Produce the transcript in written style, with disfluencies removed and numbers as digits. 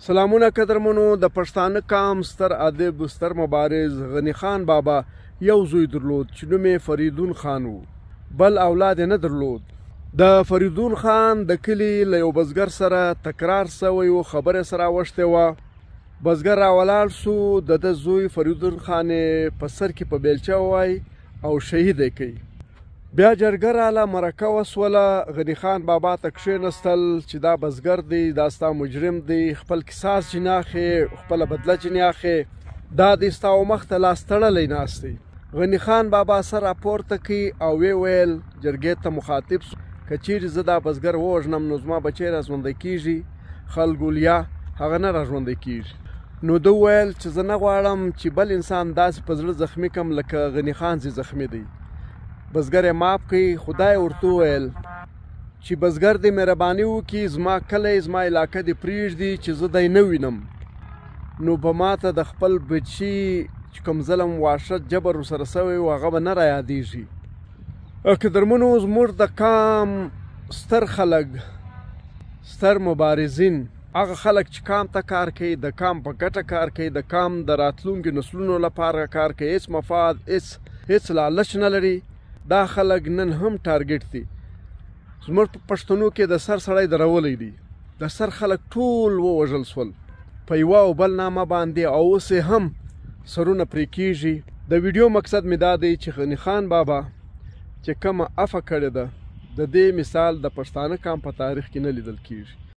سلامونه قدرمنو د پښتانه قام ستر ادب ستر مبارز غنی خان بابا یو زوی درلود چې نوم یې فریدون خان و. بل اولاد نه درلود. د فریدون خان د کلي له یو بزګر سره تکرار سوی و، خبره سره اوښتې وه. بزګر راولاړ سو، د ده زوی فریدون خان یې په سر کې په بیلچه ووای او شهید یې کوي. بیا جرګه راله، مرکه وسوله. غنی خان بابا ته کښېنستل چې دا بزګر دی، دا ستا مجرم دی، خپل قصاص جنې اخې، خپله بدله جنې اخې، دا دی ستا و مخ ته لاس تړلی ناست دی. غنی خان بابا سر راپورته کوي او ویې ویل جرګې ته مخاطب سو، که چیرې زه دا بزګر ووژنم نو زما بچی را ژوندی کېږي، خلکو لیا هغه نه را ژوندی کېږي. نو ده وویل چې زه نه غواړم چې بل انسان داسې په زړه زخمي کړم لکه غنی خان چې زخمي دی. بزګر یې معاف کوي. خدای ورته وویل چې بزګر دې مهرباني وکړي، زما کلی زما علاقه دې پرېږدي چې زه دی نه وینم، نو به ماته د خپل بچي چې کوم ظلم وحشت جبر ورسره سوی و هغه به نه را یادېږي. قدرمنو، زموږ د قام ستر خلک، ستر مبارزین، هغه خلک چې قام ته کار کوي، د قام په ګټه کار کوي، د قام د راتلونکي نسلونو لپاره کار کوي، هېڅ مفاد هېڅ لالچ نه لري، دا خلک نن هم ټارګټ دي. زموږ په پښتنو کې د سر سړی درولی دی، د سر خلک ټول ووژل سول په یوه او بل نامه باندې، او اوس هم سرونه پرې کېږي. د ویډیو مقصد مې دا دی چې غنی خان بابا چې کومه عفه کړې ده، د دې مثال د پښتانه قام په تاریخ کې نه لیدل کېږي.